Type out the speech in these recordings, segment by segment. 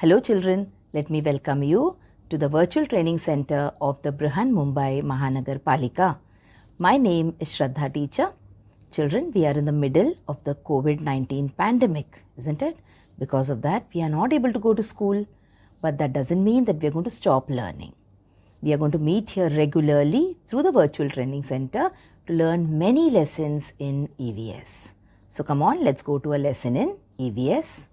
Hello children, let me welcome you to the virtual training center of the Brihan Mumbai Mahanagar Palika. My name is Shraddha teacher. Children, we are in the middle of the COVID-19 pandemic, isn't it? Because of that, we are not able to go to school, but that doesn't mean that we are going to stop learning. We are going to meet here regularly through the virtual training center to learn many lessons in EVS. So come on, let's go to a lesson in EVS.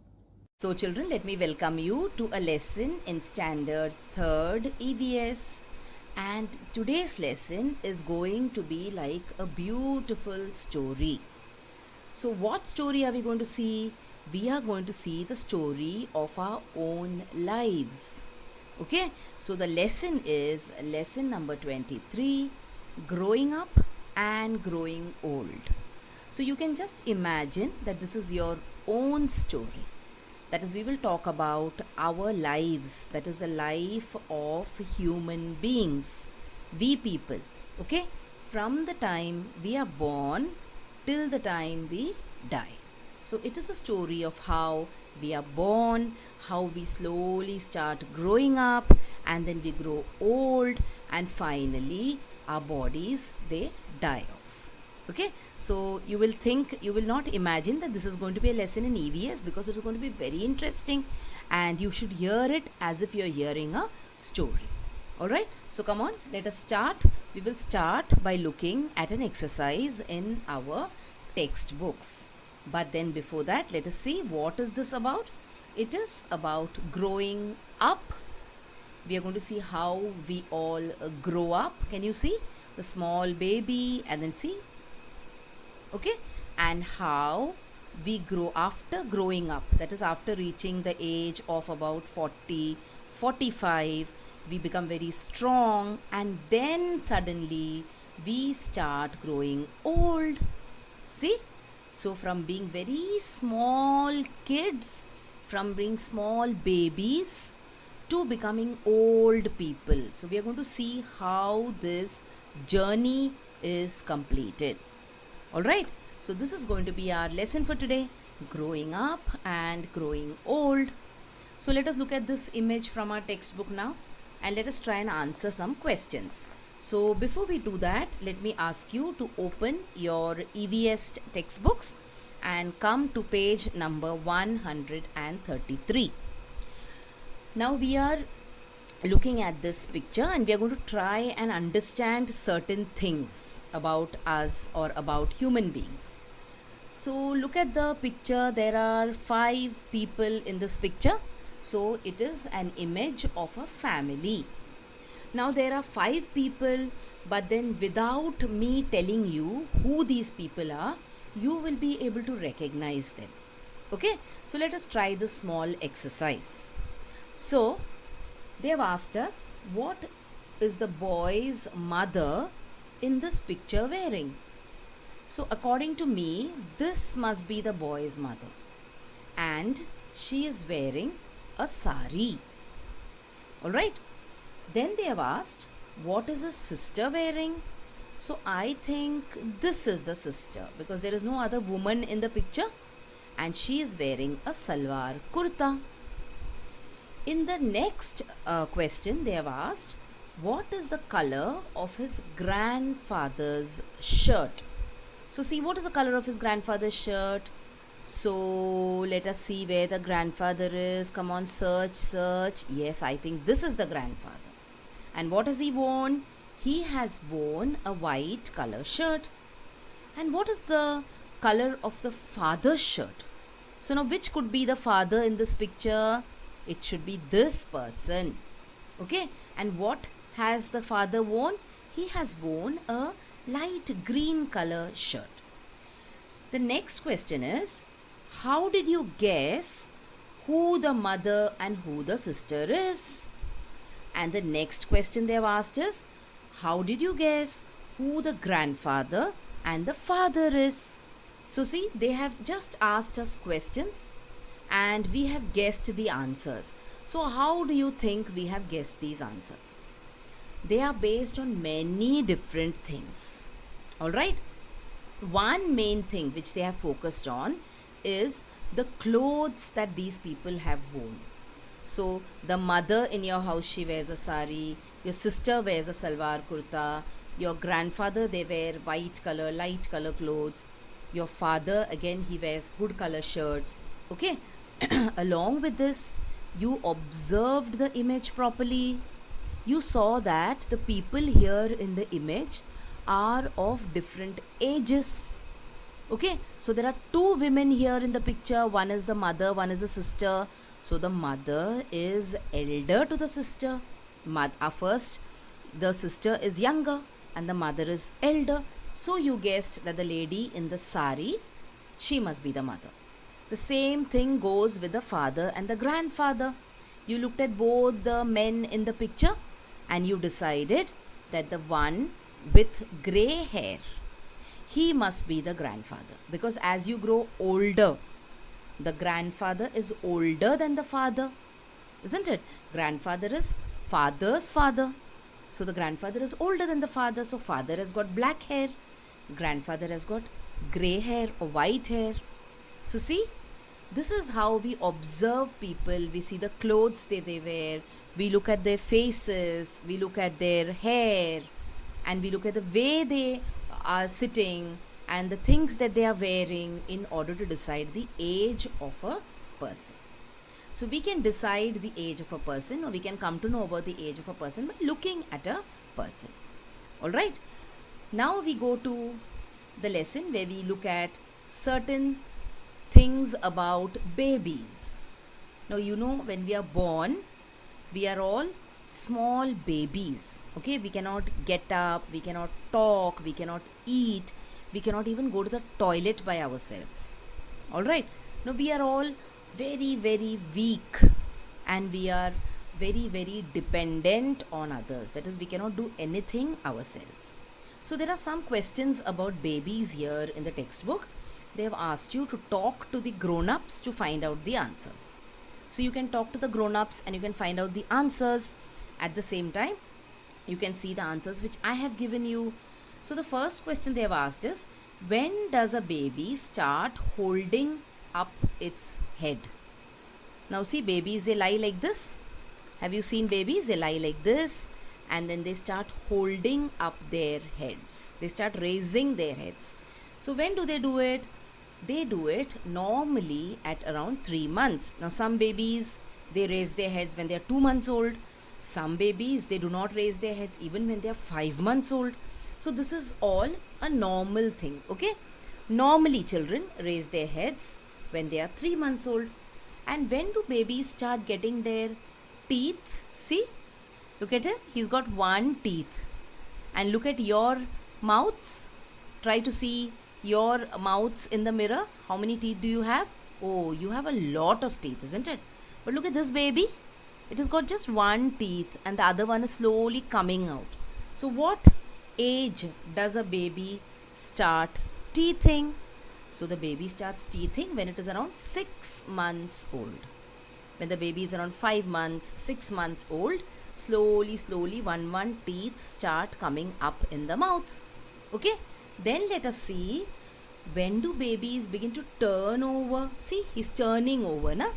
So children, let me welcome you to a lesson in standard 3rd EVS, and today's lesson is going to be like a beautiful story. So what story are we going to see? We are going to see the story of our own lives. Okay, so the lesson is lesson number 23, growing up and growing old. So you can just imagine that this is your own story. That is, we will talk about our lives. That is the life of human beings, we people. Okay, from the time we are born till the time we die. So it is a story of how we are born, how we slowly start growing up, and then we grow old, and finally our bodies, they die off. Okay, so you will not imagine that this is going to be a lesson in EVS, because it is going to be very interesting and you should hear it as if you are hearing a story. Alright, so come on, let us start. We will start by looking at an exercise in our textbooks. But then before that, let us see what is this about. It is about growing up. We are going to see how we all grow up. Can you see the small baby, and then see, okay, and how we grow after growing up, that is after reaching the age of about 40, 45, we become very strong, and then suddenly we start growing old. See, so from being very small kids, from being small babies to becoming old people. So we are going to see how this journey is completed. Alright, so this is going to be our lesson for today, growing up and growing old. So let us look at this image from our textbook now, and let us try and answer some questions. So before we do that, let me ask you to open your EVS textbooks and come to page number 133. Now we are looking at this picture, and we are going to try and understand certain things about us or about human beings. So look at the picture. There are 5 people in this picture. So it is an image of a family. Now there are 5 people, but then without me telling you who these people are, you will be able to recognize them. Okay, so let us try this small exercise. So they have asked us, what is the boy's mother in this picture wearing? So according to me, this must be the boy's mother, and she is wearing a sari. Alright, then they have asked, what is his sister wearing? So I think this is the sister, because there is no other woman in the picture, and she is wearing a salwar kurta. In the next question, they have asked, what is the color of his grandfather's shirt? So see, what is the color of his grandfather's shirt? So let us see where the grandfather is. Come on, search, search. Yes, I think this is the grandfather. And what has he worn? He has worn a white color shirt. And what is the color of the father's shirt? So now which could be the father in this picture? It should be this person. Okay, and what has the father worn? He has worn a light green color shirt. The next question is, how did you guess who the mother and who the sister is? And the next question they have asked is, how did you guess who the grandfather and the father is? So see, they have just asked us questions, and we have guessed the answers. So how do you think we have guessed these answers? They are based on many different things. Alright, one main thing which they have focused on is the clothes that these people have worn. So the mother in your house, she wears a sari, your sister wears a salwar kurta, your grandfather, they wear white color, light color clothes, your father, again, he wears good color shirts. Okay. Along with this, you observed the image properly. You saw that the people here in the image are of different ages. Okay, so there are two women here in the picture. One is the mother, one is the sister. So the mother is elder to the sister. First, the sister is younger and the mother is elder. So you guessed that the lady in the sari, she must be the mother. The same thing goes with the father and the grandfather. You looked at both the men in the picture and you decided that the one with grey hair, he must be the grandfather, because as you grow older, the grandfather is older than the father, isn't it? Grandfather is father's father. So the grandfather is older than the father. So father has got black hair, grandfather has got grey hair or white hair. So see, this is how we observe people. We see the clothes they wear, we look at their faces, we look at their hair, and we look at the way they are sitting and the things that they are wearing in order to decide the age of a person. So we can decide the age of a person, or we can come to know about the age of a person by looking at a person. Alright, now we go to the lesson where we look at certain things about babies. Now you know, when we are born, we are all small babies. Okay, we cannot get up, we cannot talk, we cannot eat, we cannot even go to the toilet by ourselves. Alright, now we are all very, very weak and we are very, very dependent on others. That is, we cannot do anything ourselves. So there are some questions about babies here in the textbook. They have asked you to talk to the grown-ups to find out the answers. So you can talk to the grown-ups and you can find out the answers. At the same time, you can see the answers which I have given you. So the first question they have asked is, when does a baby start holding up its head? Now see, babies, they lie like this. Have you seen babies? They lie like this and then they start holding up their heads. They start raising their heads. So when do they do it? They do it normally at around 3 months. Now some babies, they raise their heads when they are 2 months old. Some babies, they do not raise their heads even when they are 5 months old. So this is all a normal thing, okay? Normally children raise their heads when they are 3 months old. And when do babies start getting their teeth? See, look at him, he's got one teeth. And look at your mouths. Try to see your mouths in the mirror. How many teeth do you have? Oh, you have a lot of teeth, isn't it? But look at this baby. It has got just one teeth and the other one is slowly coming out. So what age does a baby start teething? So the baby starts teething when it is around 6 months old. When the baby is around 5 months, 6 months old, slowly one teeth start coming up in the mouth. Okay? Then let us see, when do babies begin to turn over? See, he's turning over, na?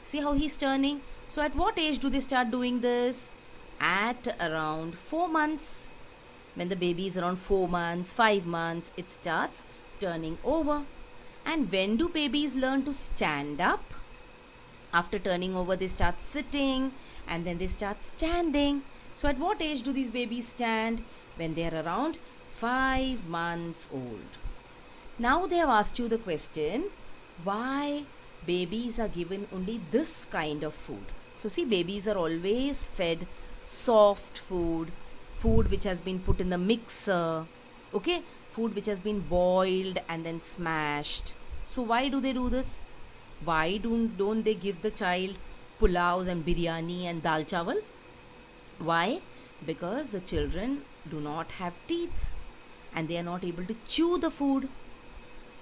See how he's turning? So at what age do they start doing this? At around 4 months. When the baby is around 4 months, 5 months, it starts turning over. And when do babies learn to stand up? After turning over, they start sitting and then they start standing. So at what age do these babies stand? When they are around 5 months old. Now they have asked you the question, why babies are given only this kind of food? So see, babies are always fed soft food, food which has been put in the mixer, okay, food which has been boiled and then smashed. So why do they do this? Why don't they give the child pulaus and biryani and dal chawal? Why? Because the children do not have teeth and they are not able to chew the food,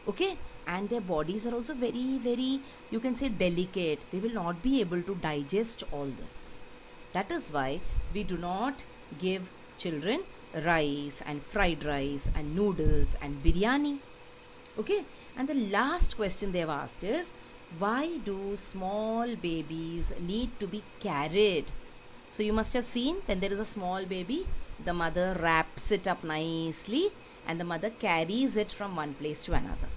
okay, and their bodies are also very, very, you can say, delicate. They will not be able to digest all this. That is why we do not give children rice and fried rice and noodles and biryani, okay. And the last question they have asked is, Why do small babies need to be carried? So you must have seen when there is a small baby, the mother wraps it up nicely and the mother carries it from one place to another.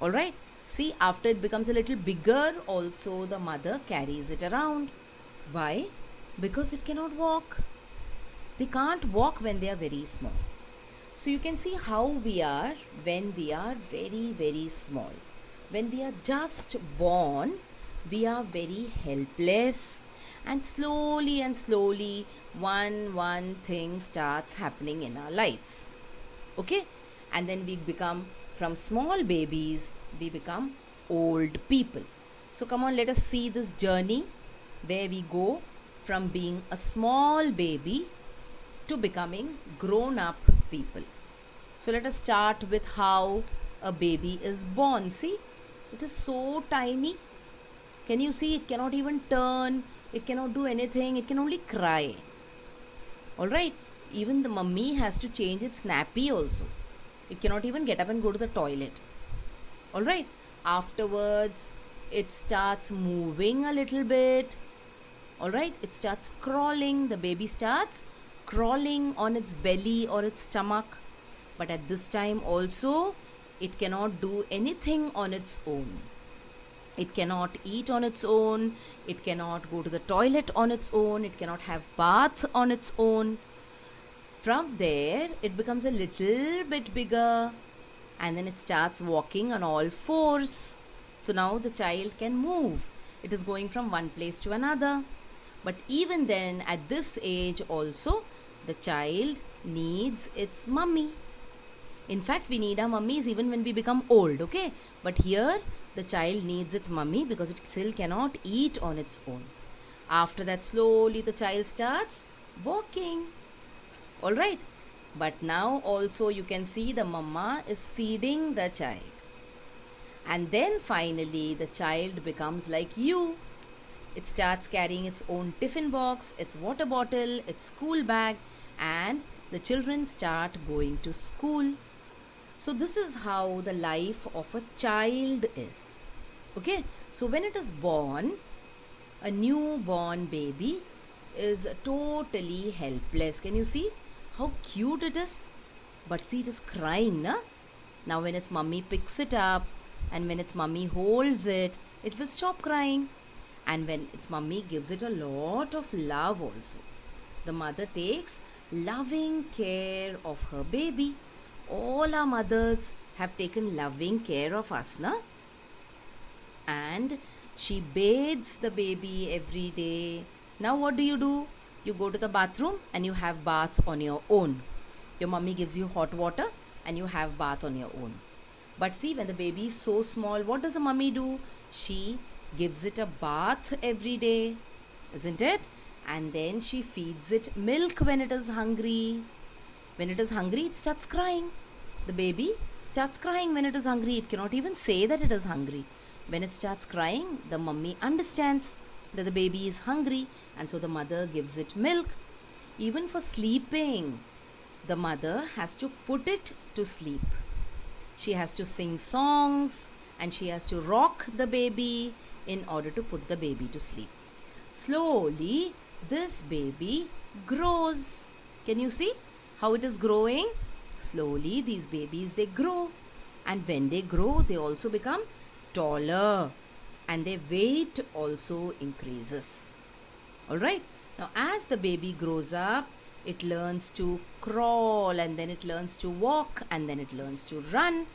Alright, see, after it becomes a little bigger, also the mother carries it around. Why? Because it cannot walk. They can't walk when they are very small. So you can see how we are when we are very, very small. When we are just born, we are very helpless, and slowly one thing starts happening in our lives. Okay? And then we become, from small babies, we become old people. So come on, let us see this journey where we go from being a small baby to becoming grown up people. So let us start with how a baby is born. See, it is so tiny. Can you see? It cannot even turn, it cannot do anything, it can only cry. Alright, even the mummy has to change its nappy also. It cannot even get up and go to the toilet. Alright, afterwards it starts moving a little bit. Alright, it starts crawling. The baby starts crawling on its belly or its stomach. But at this time also, it cannot do anything on its own. It cannot eat on its own. It cannot go to the toilet on its own. It cannot have bath on its own. From there, it becomes a little bit bigger and then it starts walking on all fours. So now the child can move. It is going from one place to another. But even then, at this age also, the child needs its mummy. In fact, we need our mummies even when we become old, okay? But here, the child needs its mummy because it still cannot eat on its own. After that, slowly the child starts walking. Alright? But now also you can see the mama is feeding the child. And then finally, the child becomes like you. It starts carrying its own tiffin box, its water bottle, its school bag, and the children start going to school. So this is how the life of a child is. Okay, so when it is born, a newborn baby is totally helpless. Can you see how cute it is? But see, it is crying, na? Now when its mummy picks it up and when its mummy holds it, it will stop crying. And when its mummy gives it a lot of love also. The mother takes loving care of her baby. All our mothers have taken loving care of us, na? And she bathes the baby every day. Now what do? You go to the bathroom and you have bath on your own. Your mummy gives you hot water and you have bath on your own. But see, when the baby is so small, what does a mummy do? She gives it a bath every day, isn't it? And then she feeds it milk when it is hungry. When it is hungry, it starts crying. The baby starts crying when it is hungry. It cannot even say that it is hungry. When it starts crying, the mummy understands that the baby is hungry, and so the mother gives it milk. Even for sleeping, the mother has to put it to sleep. She has to sing songs and she has to rock the baby in order to put the baby to sleep. Slowly, this baby grows. Can you see how it is growing? Slowly, these babies, they grow. And when they grow, they also become taller. And their weight also increases. Alright. Now, as the baby grows up, it learns to crawl and then it learns to walk and then it learns to run.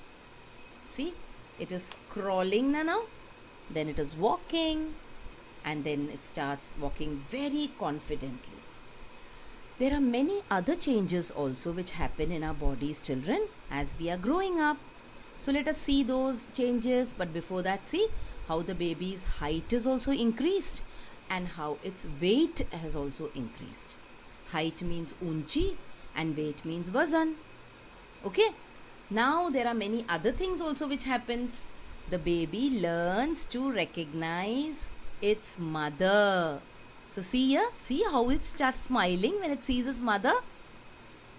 See, it is crawling now. Then it is walking and then it starts walking very confidently. There are many other changes also which happen in our bodies, children, as we are growing up. So let us see those changes, but before that, see how the baby's height is also increased and how its weight has also increased. Height means unchi and weight means vazan. Okay. Now there are many other things also which happens. The baby learns to recognize its mother. So see here, see how it starts smiling when it sees its mother.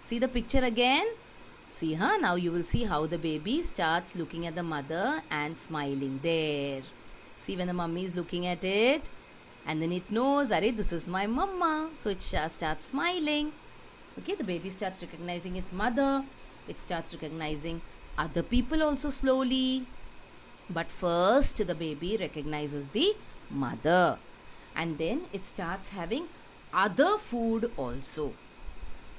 See the picture again. See, now you will see how the baby starts looking at the mother and smiling there. See, when the mummy is looking at it, and then it knows, Arey, this is my mama. So it starts smiling. Okay, the baby starts recognizing its mother. It starts recognizing other people also slowly. But first, the baby recognizes the mother. And then it starts having other food also,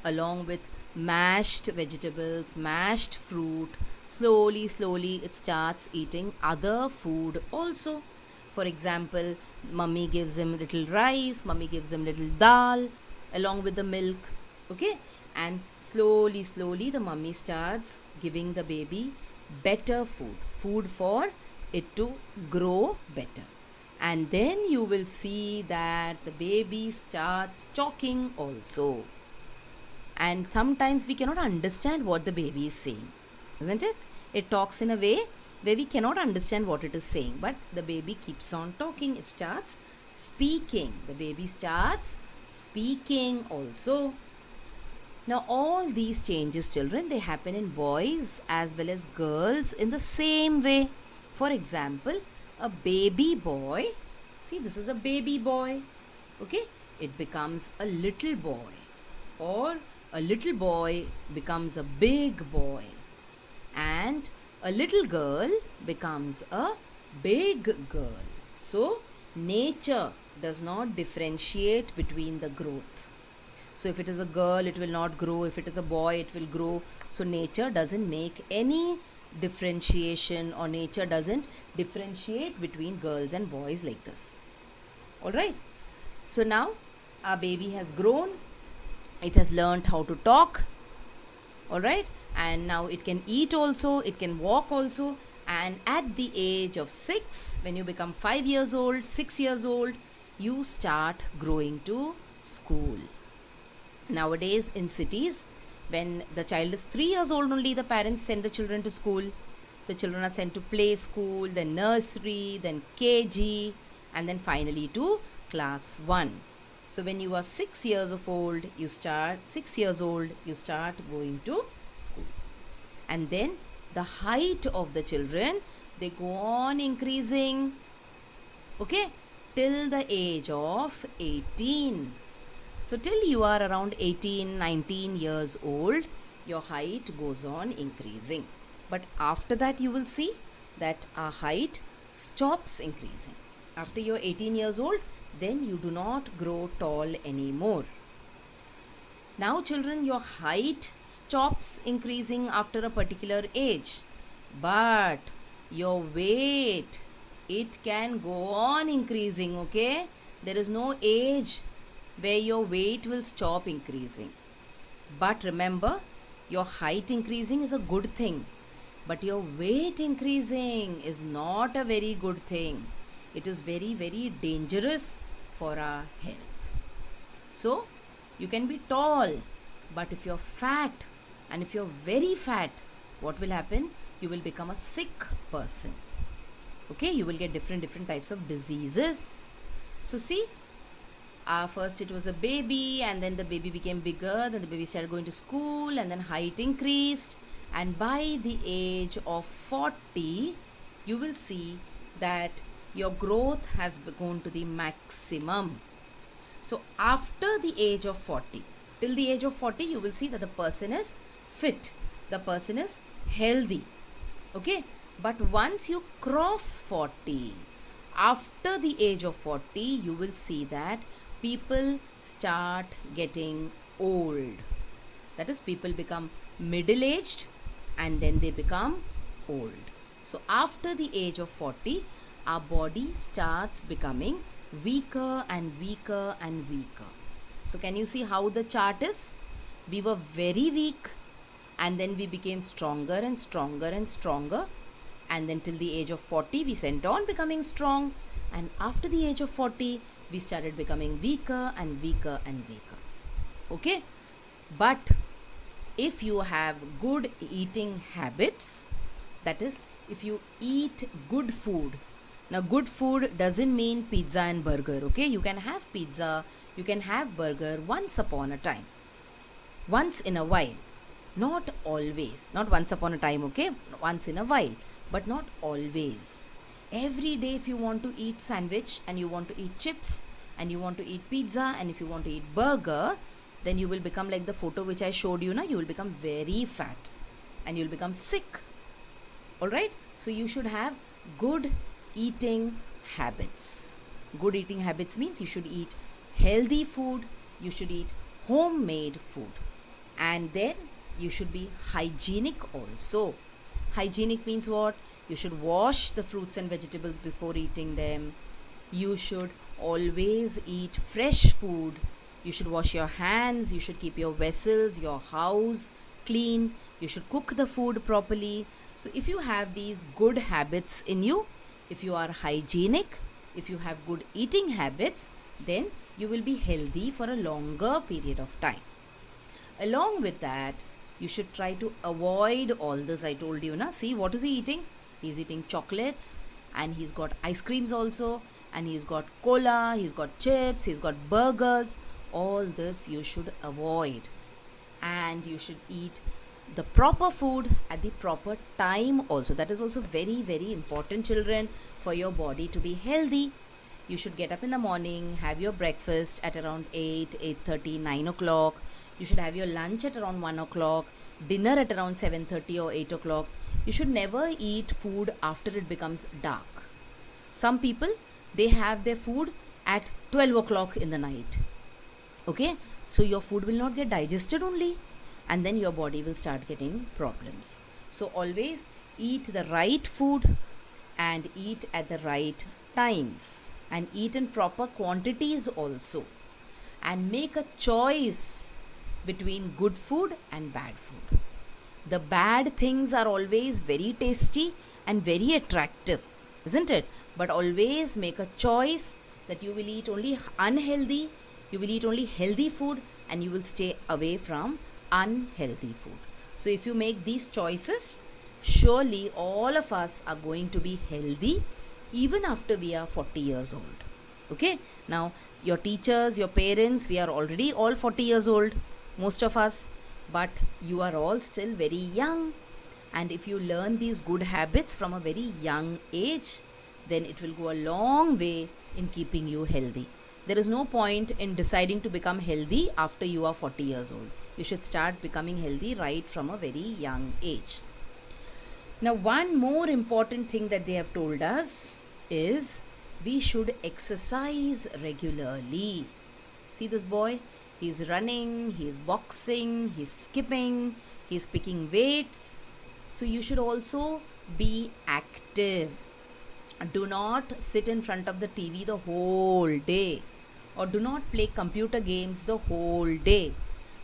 along with mashed vegetables, mashed fruit. Slowly, slowly, it starts eating other food also. For example, mummy gives him little rice, mummy gives him little dal along with the milk. Okay, and slowly, slowly, the mummy starts giving the baby better food for it to grow better. And then you will see that the baby starts talking also. And sometimes we cannot understand what the baby is saying, isn't it? It talks in a way where we cannot understand what it is saying, but the baby keeps on talking. It starts speaking. The baby starts speaking also. Now all these changes, children, they happen in boys as well as girls in the same way. For example, a baby boy, see, this is a baby boy, okay, it becomes a little boy, or a little boy becomes a big boy, and a little girl becomes a big girl. So nature does not differentiate between the growth. So if it is a girl, it will not grow. If it is a boy, it will grow. So nature doesn't make any differentiation, or nature doesn't differentiate between girls and boys like this. Alright. So now our baby has grown. It has learned how to talk. Alright. And now it can eat also. It can walk also. And at the age of 6, when you become 5 years old, 6 years old, you start growing to school. Nowadays in cities, when the child is 3 years old only, the parents send the children to school. The children are sent to play school, then nursery, then KG, and then finally to class 1. So when you are 6 years old, you start going to school. And then the height of the children, they go on increasing, okay, till the age of 18. So till you are around 18, 19 years old, your height goes on increasing. But after that you will see that our height stops increasing. After you're 18 years old, then you do not grow tall anymore. Now children, your height stops increasing after a particular age. But your weight, it can go on increasing, okay? There is no age where your weight will stop increasing. But remember, your height increasing is a good thing, but your weight increasing is not a very good thing. It is very, very dangerous for our health. So, you can be tall, but if you're fat, and if you're very fat, what will happen? You will become a sick person. Okay, you will get different types of diseases. So see, first it was a baby, and then the baby became bigger, then the baby started going to school, and then height increased, and by the age of 40 you will see that your growth has gone to the maximum. So after the age of 40, till the age of 40, you will see that the person is fit, the person is healthy, okay. But once you cross 40, after the age of 40, you will see that people start getting old. That is, people become middle-aged and then they become old. So after the age of 40, our body starts becoming weaker and weaker and weaker. So can you see how the chart is? We were very weak, and then we became stronger and stronger and stronger, and then till the age of 40 we went on becoming strong, and after the age of 40 we started becoming weaker and weaker and weaker. Okay, but if you have good eating habits, that is, if you eat good food. Now good food doesn't mean pizza and burger, okay? You can have pizza, you can have burger once upon a time, once in a while, not always, not once upon a time, okay? Once in a while, but not always. Every day if you want to eat sandwich and you want to eat chips and you want to eat pizza and if you want to eat burger, then you will become like the photo which I showed you, you will become very fat and you will become sick. Alright, so you should have good eating habits. Good eating habits means you should eat healthy food, you should eat homemade food, and then you should be hygienic also. Hygienic means what? You should wash the fruits and vegetables before eating them. You should always eat fresh food. You should wash your hands, you should keep your vessels, your house clean. You should cook the food properly. So if you have these good habits in you, if you are hygienic, if you have good eating habits, then you will be healthy for a longer period of time. Along with that, you should try to avoid all this I told you. See, what is he eating? He's eating chocolates and he's got ice creams also, and he's got cola, he's got chips, he's got burgers. All this you should avoid, and you should eat the proper food at the proper time also. That is also very, very important, children, for your body to be healthy. You should get up in the morning, have your breakfast at around 8, 8:30, 9 o'clock. You should have your lunch at around 1 o'clock, dinner at around 7:30 or 8 o'clock. You should never eat food after it becomes dark. Some people, they have their food at 12 o'clock in the night. Okay, so your food will not get digested only, and then your body will start getting problems. So always eat the right food and eat at the right times and eat in proper quantities also, and make a choice between good food and bad food. The bad things are always very tasty and very attractive, isn't it? But always make a choice that you will eat only unhealthy, you will eat only healthy food, and you will stay away from unhealthy food. So if you make these choices, surely all of us are going to be healthy even after we are 40 years old. Okay, now your teachers, your parents, we are already all 40 years old, most of us, but you are all still very young, and if you learn these good habits from a very young age, then it will go a long way in keeping you healthy. There is no point in deciding to become healthy after you are 40 years old. You should start becoming healthy right from a very young age. Now, one more important thing that they have told us is we should exercise regularly. See this boy? He's running, he's boxing, he's skipping, he's picking weights. So you should also be active. Do not sit in front of the TV the whole day, or do not play computer games the whole day.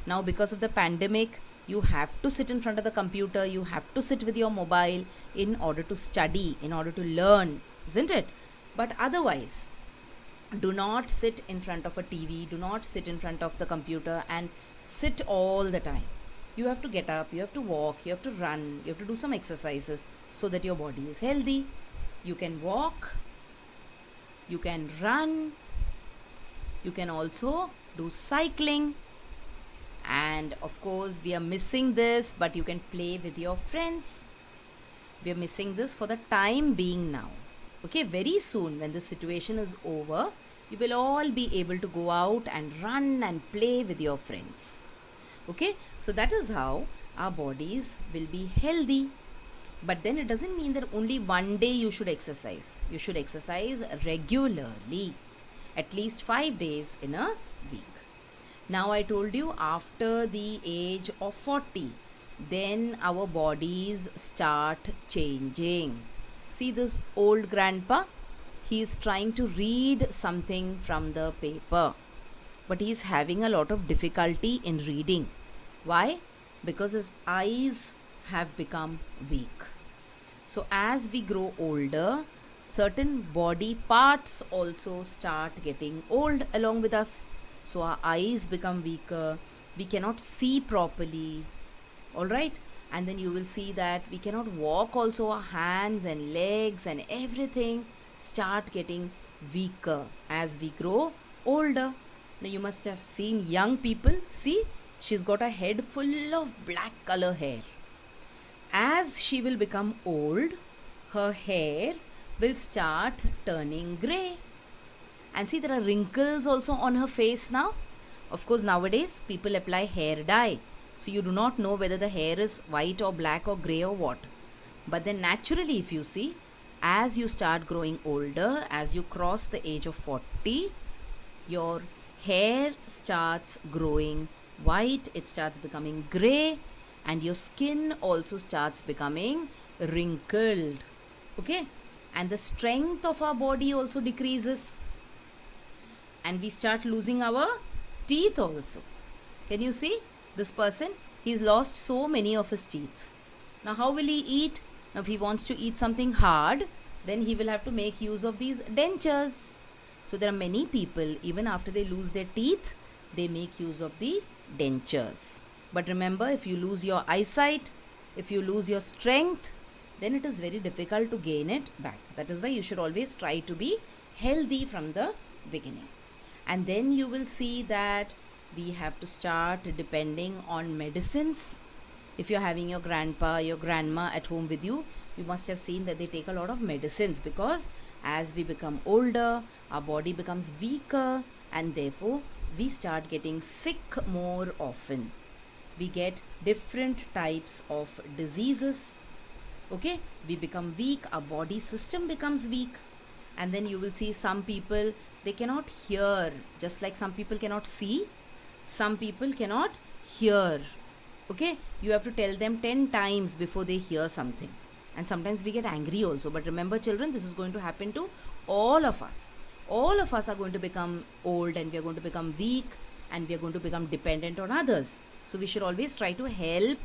Now because of the pandemic, you have to sit in front of the computer, you have to sit with your mobile in order to study, in order to learn, isn't it? But otherwise, do not sit in front of a TV, do not sit in front of the computer and sit all the time. You have to get up, you have to walk, you have to run, you have to do some exercises so that your body is healthy. You can walk, you can run, you can also do cycling, and of course we are missing this, but you can play with your friends. We are missing this for the time being now. Okay, very soon when this situation is over, you will all be able to go out and run and play with your friends. Okay, so that is how our bodies will be healthy. But then it doesn't mean that only one day you should exercise. You should exercise regularly, at least 5 days in a week. Now I told you after the age of 40, then our bodies start changing. See this old grandpa? He is trying to read something from the paper, but he is having a lot of difficulty in reading. Why? Because his eyes have become weak. So as we grow older, certain body parts also start getting old along with us. So our eyes become weaker, we cannot see properly, alright? And then you will see that we cannot walk also, our hands and legs and everything start getting weaker as we grow older. Now you must have seen young people, see, she's got a head full of black color hair. As she will become old, her hair will start turning grey. And see, there are wrinkles also on her face now. Of course, nowadays people apply hair dye, so you do not know whether the hair is white or black or grey or what. But then naturally, if you see, as you start growing older, as you cross the age of 40, your hair starts growing white, it starts becoming grey, and your skin also starts becoming wrinkled. Okay, and the strength of our body also decreases, and we start losing our teeth also. Can you see this person? He's lost so many of his teeth. Now how will he eat? Now if he wants to eat something hard, then he will have to make use of these dentures. So there are many people, even after they lose their teeth, they make use of the dentures. But remember, if you lose your eyesight, if you lose your strength, then it is very difficult to gain it back. That is why you should always try to be healthy from the beginning. And then you will see that we have to start depending on medicines. If you're having your grandpa, your grandma at home with you, you must have seen that they take a lot of medicines, because as we become older, our body becomes weaker, and therefore we start getting sick more often. We get different types of diseases. Okay, we become weak, our body system becomes weak. And then you will see some people, they cannot hear, just like some people cannot see, some people cannot hear. Okay, you have to tell them 10 times before they hear something. And sometimes we get angry also. But remember children, this is going to happen to all of us. All of us are going to become old, and we are going to become weak, and we are going to become dependent on others. So we should always try to help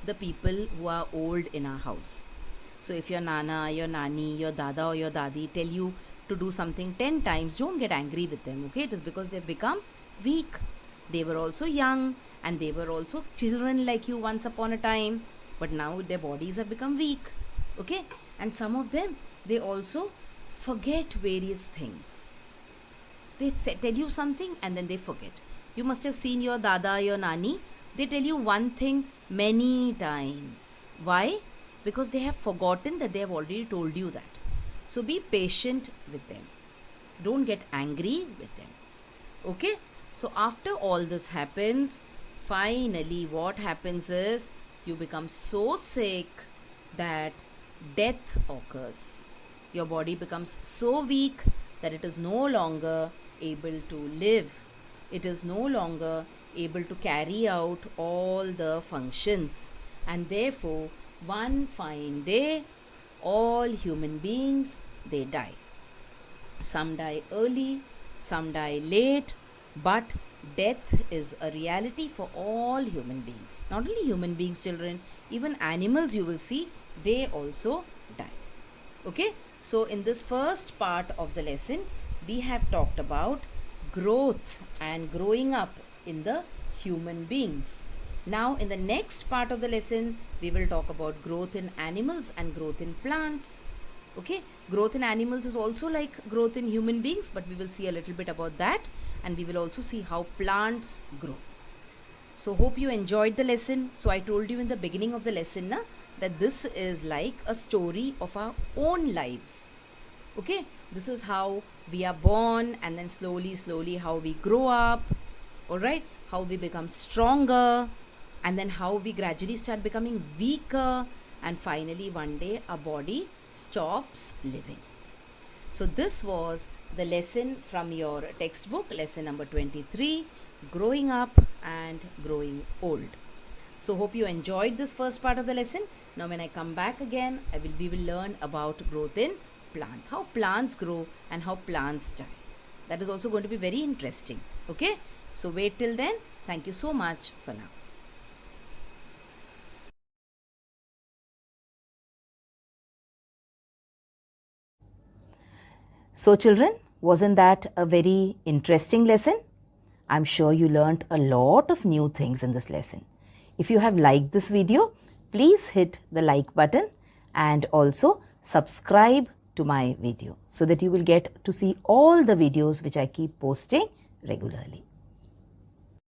the people who are old in our house. So if your nana, your nani, your dada or your dadi tell you to do something 10 times, don't get angry with them. Okay, it is because they've become weak. They were also young, and they were also children like you once upon a time, but now their bodies have become weak. Okay, and some of them, they also forget various things. They tell you something and then they forget. You must have seen your dada, your nani, they tell you one thing many times. Why? Because they have forgotten that they have already told you that. So be patient with them. Don't get angry with them. Okay, so after all this happens, finally what happens is you become so sick that death occurs. Your body becomes so weak that it is no longer able to live. It is no longer able to carry out all the functions, and therefore one fine day all human beings, they die. Some die early, some die late, but death is a reality for all human beings. Not only human beings, children, even animals you will see, they also die. Okay, so in this first part of the lesson, we have talked about growth and growing up in the human beings. Now in the next part of the lesson, we will talk about growth in animals and growth in plants. Okay, growth in animals is also like growth in human beings, but we will see a little bit about that, and we will also see how plants grow. So hope you enjoyed the lesson. So I told you in the beginning of the lesson that this is like a story of our own lives. Okay, this is how we are born, and then slowly how we grow up. Alright, how we become stronger, and then how we gradually start becoming weaker, and finally one day our body stops living. So this was the lesson from your textbook, lesson number 23, growing up and growing old. So hope you enjoyed this first part of the lesson. Now when I come back again, we will learn about growth in plants, how plants grow and how plants die. That is also going to be very interesting. Okay, so wait till then. Thank you so much for now. So children, wasn't that a very interesting lesson? I'm sure you learnt a lot of new things in this lesson. If you have liked this video, please hit the like button and also subscribe to my video so that you will get to see all the videos which I keep posting regularly.